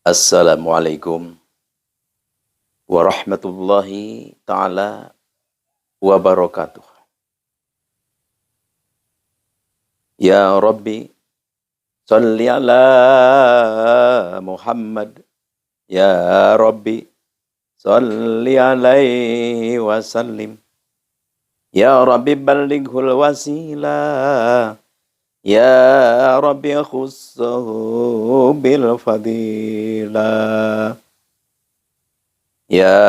Assalamualaikum warahmatullahi ta'ala wabarakatuh. Ya Rabbi, salli ala Muhammad. Ya Rabbi, salli alaihi wasallim. Ya Rabbi, ballighul wasilah. Ya Rabbi, khussahu bil fadilah. Ya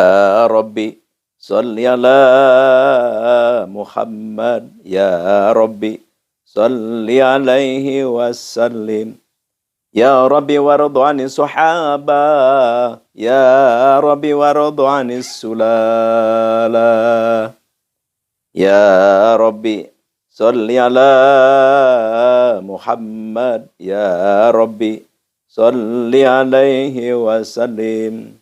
Rabbi, salli ala Muhammad. Ya Rabbi, salli alaihi wasallim. Ya Rabbi, waradu anis sahaba. Ya Rabbi, waradu anis sulala. Ya Rabbi, salli ala Muhammad. Ya Rabbi, salli alaihi wasallim.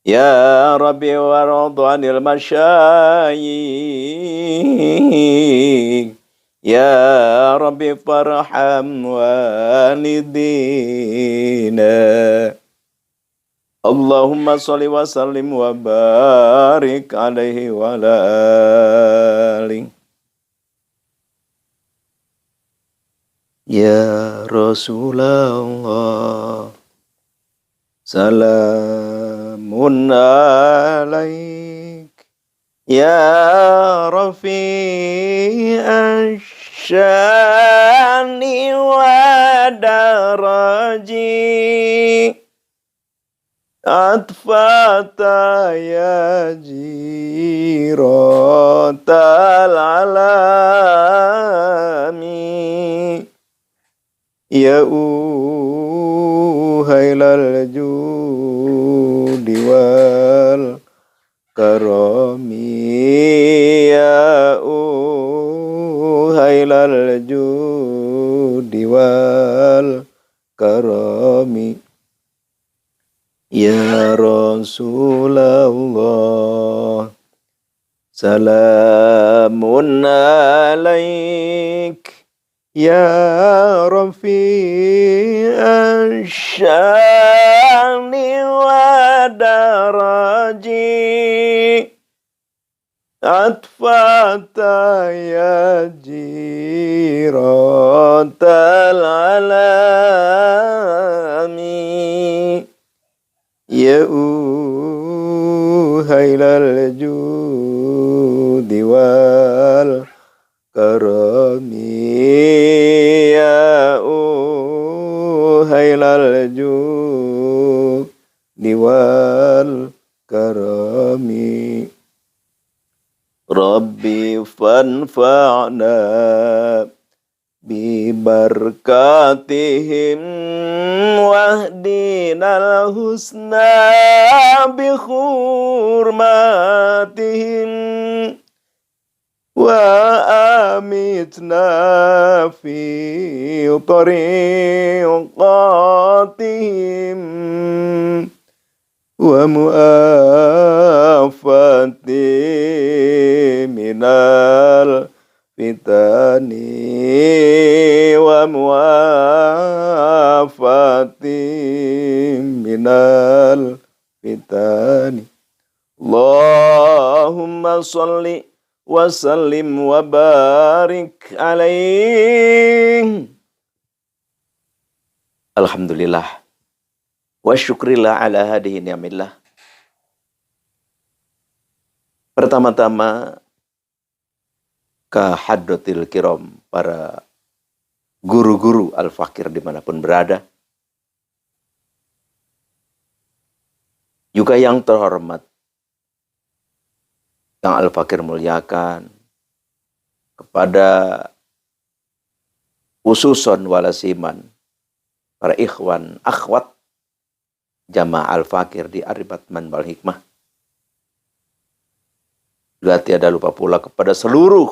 Ya Rabbi, waradu anil masyayikh. Ya Rabbi, farham walidina. Allahumma salli wa sallim wa barik alaihi wa ala alihi. Ya Rasulullah, salamun alaik. Ya Rafi'ash syani wa daraji. Atfata ya jiratal alami. Ya uhailal judi wal karami. Ya uhailal judi wal karami. Ya Rasulullah, salamun alaik. Ya Rafi'ash syani wa daraji. Atfata ya jiratal alami. Ya uhailal judi wal karami. Ya uhailal judi wal karami. Rabbi fanfa'na bibarakatihim wahdinal husna bi hurmatihim wa amitna fi tariqatihim wa mu'afati minal fitani wa mu'afati minal fitani. Allahumma salli wa sallim wa barik alaih. Alhamdulillah wa syukrillah ala hadihi ni'amillah. Pertama-tama kahadratil kiram, para guru-guru Al-Fakir dimanapun berada. Juga yang terhormat, yang Al-Fakir muliakan, kepada ususon walasiman, para ikhwan, akhwat, jamaah Al-Fakir di Aribat Manbal Hikmah. Juga tiada lupa pula kepada seluruh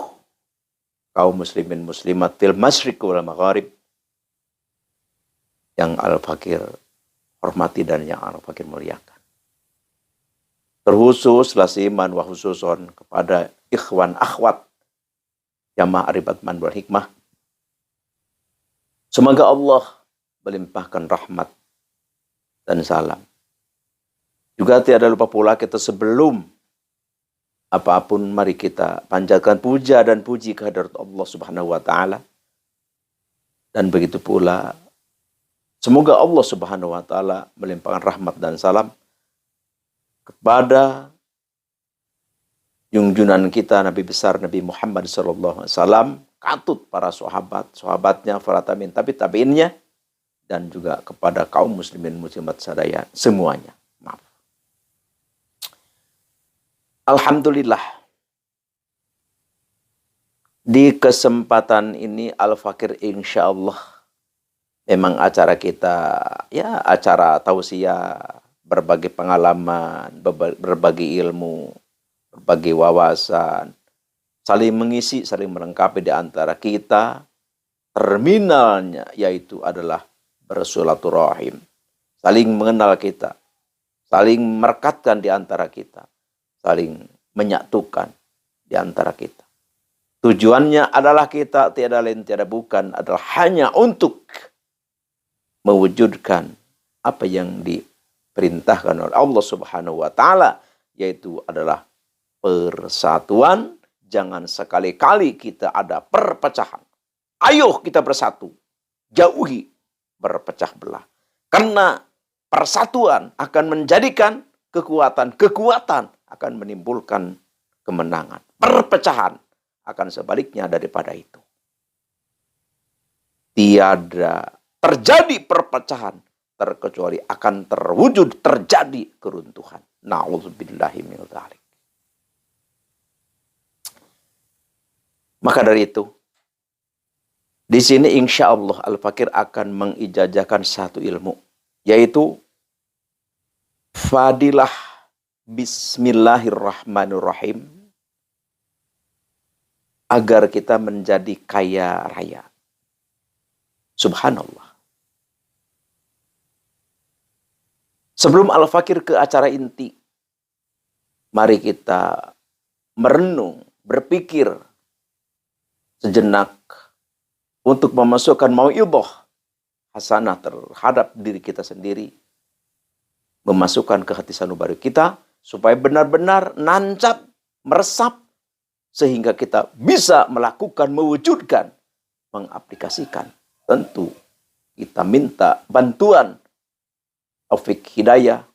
kaum muslimin muslimat fil masyriq wal maghrib yang Al-Fakir hormati dan yang Al-Fakir muliakan. Terkhusus lasiman wa khususon kepada ikhwan akhwat jamaah Aribat Manbal Hikmah. Semoga Allah melimpahkan rahmat dan salam. Juga tiada lupa pula kita sebelum apapun mari kita panjatkan puja dan puji kehadirat Allah Subhanahu wa taala. Dan begitu pula semoga Allah Subhanahu wa taala melimpahkan rahmat dan salam kepada junjungan kita Nabi besar Nabi Muhammad sallallahu alaihi wasallam, katut para sahabatnya, para tabi'innya, dan juga kepada kaum muslimin muslimat sadaya semuanya. Maaf. Alhamdulillah. Di kesempatan ini Al-Fakir insyaallah memang acara kita ya acara tausiah, berbagi pengalaman, berbagi ilmu, berbagi wawasan, saling mengisi, saling melengkapi di antara kita. Terminalnya yaitu adalah bersilaturahim, saling mengenal kita, saling merekatkan di antara kita, saling menyatukan di antara kita. Tujuannya adalah kita tiada lain tiada bukan adalah hanya untuk mewujudkan apa yang diperintahkan oleh Allah Subhanahu wa taala, yaitu adalah persatuan. Jangan sekali-kali kita ada perpecahan. Ayo kita bersatu, jauhi berpecah belah. Karena persatuan akan menjadikan kekuatan akan menimbulkan kemenangan. Perpecahan akan sebaliknya daripada itu. Tiada terjadi perpecahan terkecuali akan terwujud terjadi keruntuhan. Na'udzubillahi min dzalik. Maka dari itu, di sini insya Allah Al-Fakir akan mengijazahkan satu ilmu, yaitu fadilah Bismillahirrahmanirrahim, agar kita menjadi kaya raya. Subhanallah. Sebelum Al-Fakir ke acara inti, mari kita merenung, berpikir sejenak untuk memasukkan mau'idhah hasanah terhadap diri kita sendiri, memasukkan ke hati sanubari kita supaya benar-benar nancap, meresap, sehingga kita bisa melakukan, mewujudkan, mengaplikasikan. Tentu kita minta bantuan, taufik hidayah,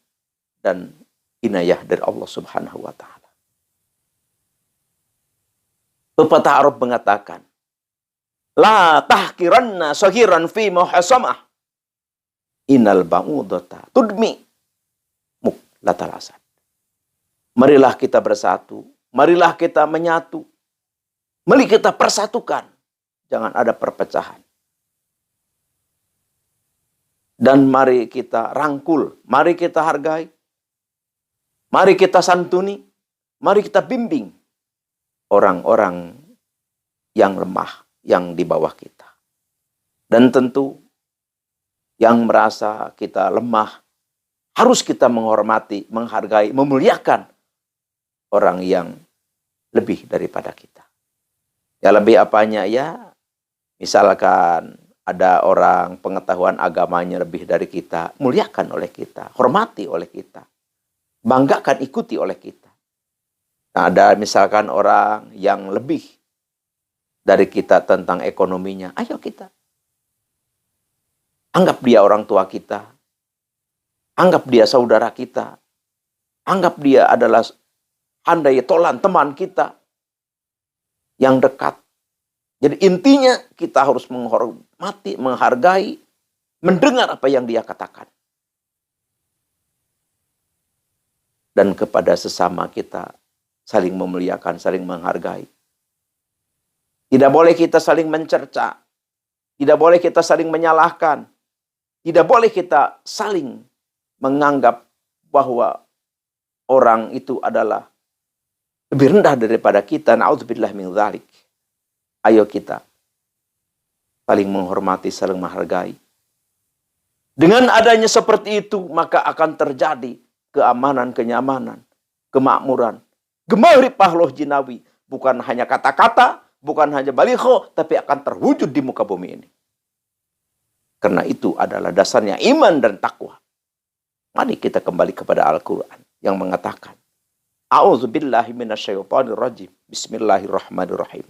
dan inayah dari Allah Subhanahu wa ta'ala. Pepatah Arab mengatakan, la tahkiranna sagiran fi muhasamah, innal ba'udata tudmi muqlatalasad. Marilah kita bersatu, marilah kita menyatu, mari kita persatukan, jangan ada perpecahan. Dan mari kita rangkul, mari kita hargai, mari kita santuni, mari kita bimbing orang-orang yang lemah, yang di bawah kita. Dan tentu yang merasa kita lemah, harus kita menghormati, menghargai, memuliakan orang yang lebih daripada kita. Ya lebih apanya ya, misalkan ada orang pengetahuan agamanya lebih dari kita, muliakan oleh kita, hormati oleh kita, banggakan, ikuti oleh kita. Nah, ada misalkan orang yang lebih dari kita tentang ekonominya, ayo kita anggap dia orang tua kita, anggap dia saudara kita, anggap dia adalah handai tolan teman kita yang dekat. Jadi intinya kita harus menghormati, menghargai, mendengar apa yang dia katakan. Dan kepada sesama kita saling memuliakan, saling menghargai. Tidak boleh kita saling mencerca. Tidak boleh kita saling menyalahkan. Tidak boleh kita saling menganggap bahwa orang itu adalah lebih rendah daripada kita. Na'udzubillah min dzalik. Ayo kita saling menghormati, saling menghargai. Dengan adanya seperti itu, maka akan terjadi keamanan, kenyamanan, kemakmuran. Gemari pahloh jinawi. Bukan hanya kata-kata, bukan hanya baligho, tapi akan terwujud di muka bumi ini. Karena itu adalah dasarnya iman dan takwa. Mari kita kembali kepada Al-Quran yang mengatakan, A'udzubillahi minasyaitonirrajim. Bismillahirrahmanirrahim.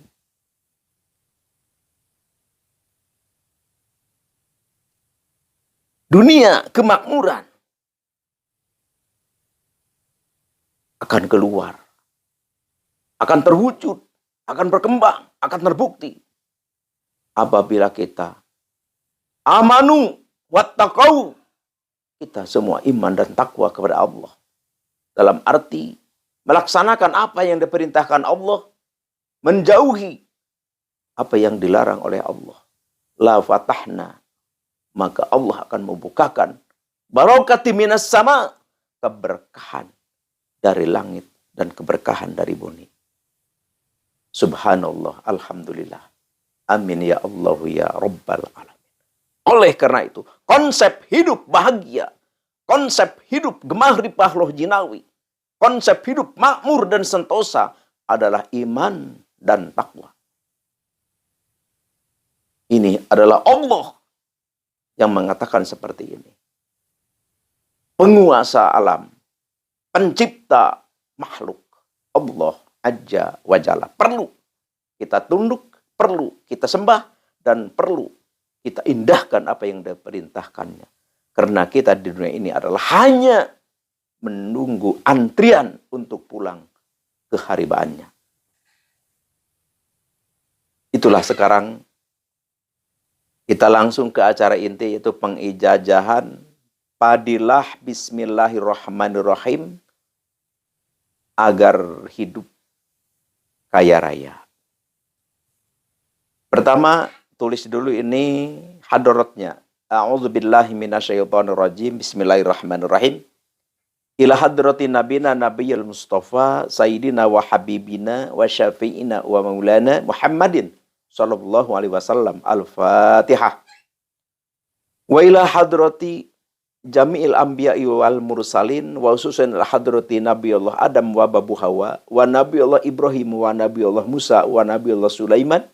Dunia kemakmuran akan keluar, akan terwujud, akan berkembang, akan terbukti apabila kita amanu wattaqau, kita semua iman dan takwa kepada Allah. Dalam arti melaksanakan apa yang diperintahkan Allah, menjauhi apa yang dilarang oleh Allah. La fatahna, maka Allah akan membukakan barakati minas sama, keberkahan dari langit dan keberkahan dari bumi. Subhanallah, alhamdulillah. Amin ya Allah ya Rabbal alamin. Oleh karena itu, konsep hidup bahagia, konsep hidup gemah ripah loh jinawi, konsep hidup makmur dan sentosa adalah iman dan takwa. Ini adalah Allah yang mengatakan seperti ini. Penguasa alam, pencipta makhluk, Allah Azza wa Jalla. Perlu kita tunduk, perlu kita sembah, dan perlu kita indahkan apa yang diperintahkannya. Karena kita di dunia ini adalah hanya menunggu antrian untuk pulang ke haribaannya. Itulah sekarang kita langsung ke acara inti, yaitu pengijazahan padilah bismillahirrahmanirrahim agar hidup kaya raya. Pertama, tulis dulu ini hadaratnya. A'udzubillahi minasyaitonirrajim. Bismillahirrahmanirrahim. Ila hadrati nabina nabiyil mustafa sayyidina wa habibina wa syafi'ina wa maulana Muhammadin sallallahu alaihi wasallam. Al-Fatihah. Wa ila hadrati jami'il anbiya'i wal mursalin wa khususan ila hadrati nabiyullah Adam wa babu Hawa wa nabiyullah Ibrahim wa nabiyullah Musa wa nabiyullah Sulaiman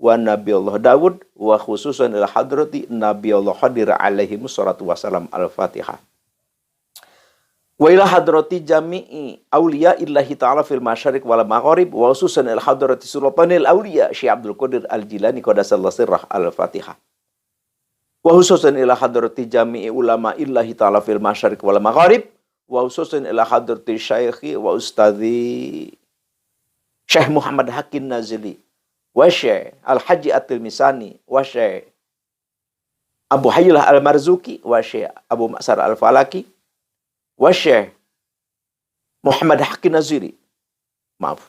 wa nabiyullah Dawud wa khususan ila hadrati nabiyullah Khadir alaihi wassalatu wassalam. Al-Fatihah. Wa ila hadrati jami'i awliya illahi ta'ala fil masyariq wal maghrib wa khususan ila hadrati sultanil awliya Syekh Abdul Qadir Al-Jilani qaddasallahu sirrah. Al-Fatihah. Wa khususan ila hadrati jami'i ulama illahi ta'ala fil masyariq wal maghrib wa khususan ila hadrati syaikhi wa ustadzi Syekh Muhammad Hakim Nazili wa Syekh Al-Haji At-Tilmisani wa Syekh Abu Hayyilah Al-Marzuki wa Syekh Abu Ma'sar Al-Falaki wa Syekh Muhammad Hakim Naziri. Maaf.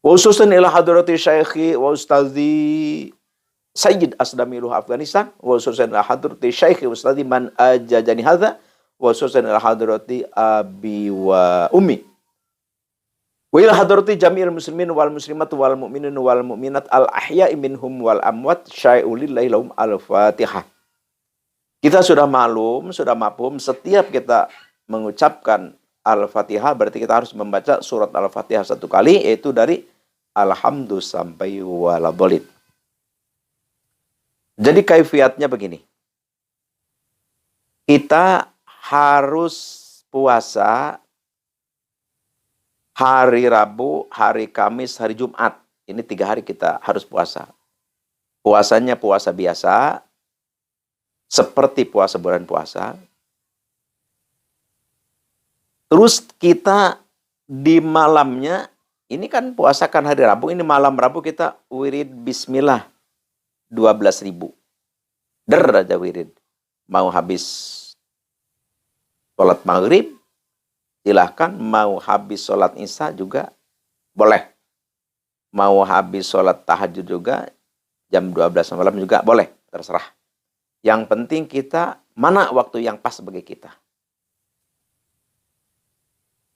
Wa khususan ila hadrati syaikhi wa ustadzi Sayyid Asdamiluh Afghanistan wa khususan ila hadrati syaikhi wa ustadzi man ajajani hadza wa khususan ila hadrati abi wa ummi. Wa ila hadrati jami'il muslimin wal muslimat wal mu'minin wal mu'minat al ahya'i minhum wal amwat syai'ulillahi lahum. Al-Fatihah. Kita sudah maklum, sudah mafhum, setiap kita mengucapkan Al-Fatihah berarti kita harus membaca surat Al-Fatihah satu kali, yaitu dari Alhamdulillah sampai waladhdallin. Jadi kaifiatnya begini. Kita harus puasa hari Rabu, hari Kamis, hari Jumat. Ini 3 hari kita harus puasa. Puasanya puasa biasa, seperti puasa bulan puasa. Terus kita di malamnya, ini kan puasa kan hari Rabu, ini malam Rabu kita wirid bismillah 12.000. Aja wirid. Mau habis sholat maghrib, silahkan. Mau habis sholat isya juga boleh. Mau habis sholat tahajud juga, jam 12 malam juga boleh. Terserah. Yang penting kita, mana waktu yang pas bagi kita.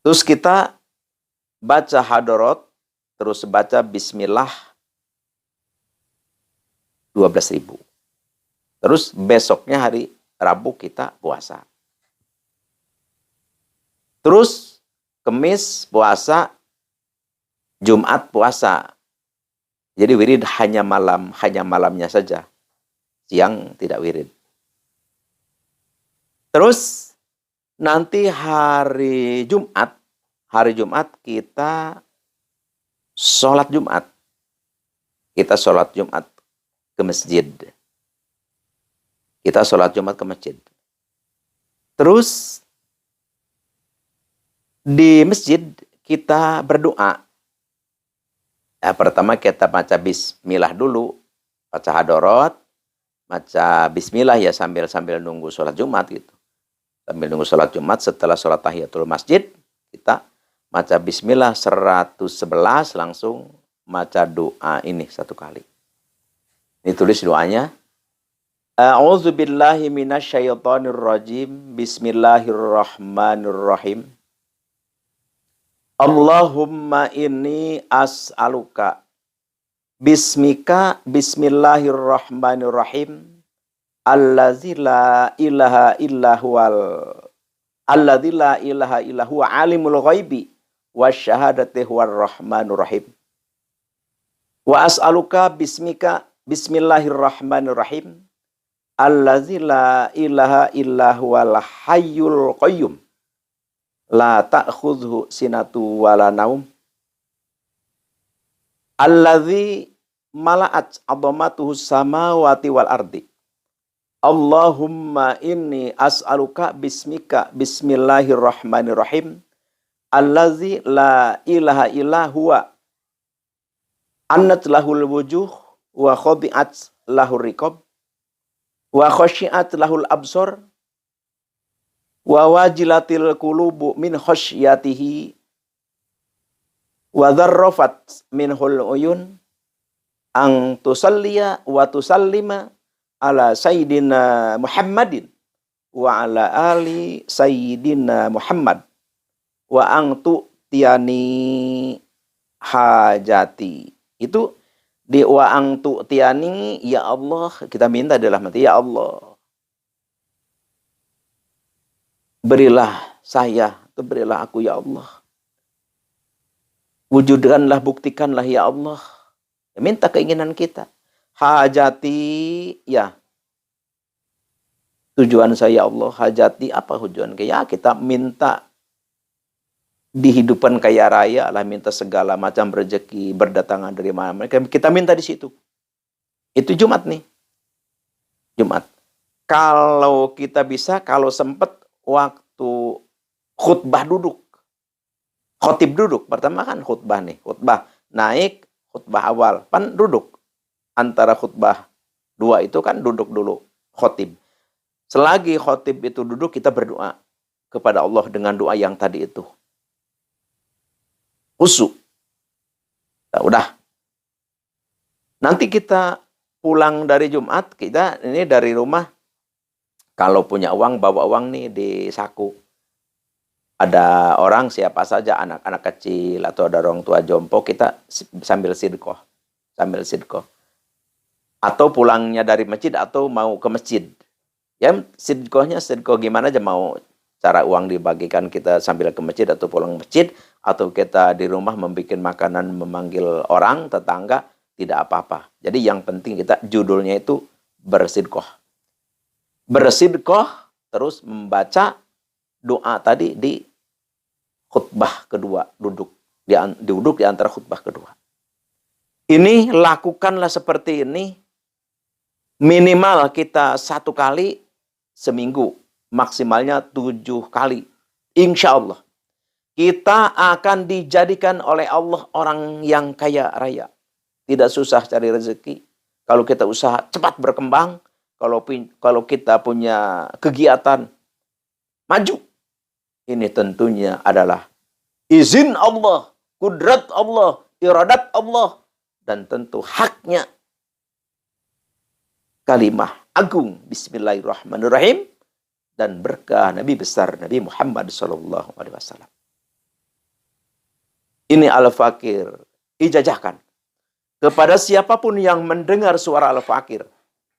Terus kita baca hadarat, terus baca bismillah 12.000. Terus besoknya hari Rabu kita puasa. Terus Kamis puasa, Jumat puasa. Jadi wirid hanya malamnya saja. Siang tidak wirid. Terus nanti hari Jumat kita sholat Jumat. Kita sholat Jumat ke masjid. Kita sholat Jumat ke masjid. Terus di masjid kita berdoa. Ya, pertama kita baca bismillah dulu, baca hadorot, baca bismillah ya sambil nunggu sholat Jumat gitu. Sambil nunggu sholat Jumat, setelah sholat tahiyatul masjid, kita baca bismillah 111, langsung baca doa ini satu kali. Ini tulis doanya. A'udzubillahi minasyaitonirrajim. Bismillahirrahmanirrahim. Allahumma inni as'aluka bismika bismillahirrahmanirrahim allazi la ilaha illa huwa alimul ghaibi wasyahadati huwar rahmanur rahim. Wa as'aluka bismika bismillahirrahmanirrahim allazi la ilaha illa huwal hayyul qayyum la ta'khudhu sinatu wala naum allazi mala'at 'azamatuhu samawati wal ardi. Allahumma inni as'aluka bismika bismillahirrahmanirrahim allazi la ilaha illa huwa annat lahul wujuh wa khadi'at lahur riqab wa khasyiat lahul absar wa wajilatil qulubu min khasyatihi wa dharrafat minhul uyun ang tusalliya wa tusallima ala sayyidina Muhammadin wa ala ali sayyidina Muhammad wa ang tu'tiyani hajati. Itu di wa ang tu'tiyani, ya Allah, kita minta adalah mati, ya Allah, berilah saya, atau berilah aku, ya Allah. Wujudkanlah, buktikanlah, ya Allah. Minta keinginan kita. Hajati, ya. Tujuan saya, ya Allah. Hajati, apa tujuan? Ya, kita minta dihidupkan kaya raya, lah minta segala macam rezeki berdatangan dari mana. Kita minta di situ. Itu Jumat nih. Jumat. Kalau kita bisa, kalau sempat, waktu khutbah duduk. Khotib duduk. Pertama kan khutbah nih. Khutbah naik, khutbah awal. Pan duduk. Antara khutbah dua itu kan duduk dulu. Khotib. Selagi khotib itu duduk, kita berdoa kepada Allah dengan doa yang tadi itu. Khusyuk. Nah, udah. Nanti kita pulang dari Jumat, kita ini dari rumah, kalau punya uang, bawa uang nih di saku. Ada orang, siapa saja, anak-anak kecil, atau ada orang tua jompo, kita sambil sidqoh. Sambil sidqoh. Atau pulangnya dari masjid, atau mau ke masjid. Ya, sidqohnya, sidqoh gimana aja, mau cara uang dibagikan kita sambil ke masjid, atau pulang masjid, atau kita di rumah membuat makanan, memanggil orang, tetangga, tidak apa-apa. Jadi yang penting kita, judulnya itu bersidqoh. Bersidqoh, terus membaca doa tadi di khutbah kedua, duduk di antara khutbah kedua. Ini lakukanlah seperti ini, minimal kita 1 kali seminggu, maksimalnya 7 kali. Insya Allah kita akan dijadikan oleh Allah orang yang kaya raya, tidak susah cari rezeki. Kalau kita usaha cepat berkembang. Kalau kita punya kegiatan maju, ini tentunya adalah izin Allah, kudrat Allah, iradat Allah, dan tentu haknya kalimah agung Bismillahirrahmanirrahim dan berkah Nabi besar Nabi Muhammad SAW. Ini Al-Fakir ijazahkan kepada siapapun yang mendengar suara Al-Fakir.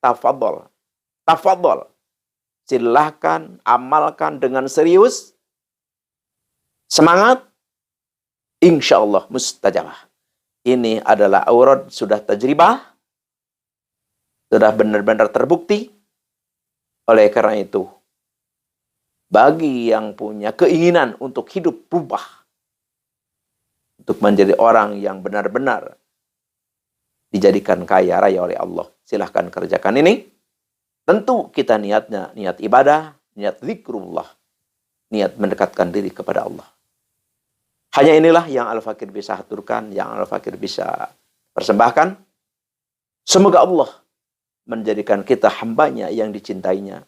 Tafadhol. Silahkan amalkan dengan serius. Semangat. Insya Allah mustajabah. Ini adalah aurad sudah tajribah. Sudah benar-benar terbukti. Oleh karena itu, Bagi yang punya keinginan untuk hidup berubah, untuk menjadi orang yang benar-benar dijadikan kaya raya oleh Allah, silahkan kerjakan ini. Tentu kita niatnya, niat ibadah, niat zikrullah, niat mendekatkan diri kepada Allah. Hanya inilah yang Al-Fakir bisa aturkan, yang Al-Fakir bisa persembahkan. Semoga Allah menjadikan kita hambanya yang dicintainya.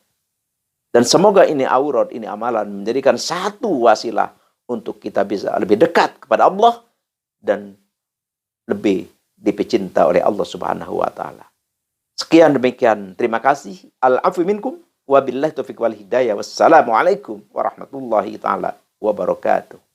Dan semoga ini aurat, ini amalan menjadikan satu wasilah untuk kita bisa lebih dekat kepada Allah dan lebih dicinta oleh Allah Subhanahu wa taala. Sekian demikian. Terima kasih. Al-afu minkum wa billahi taufiq wal hidayah. Wassalamualaikum warahmatullahi taala wabarakatuh.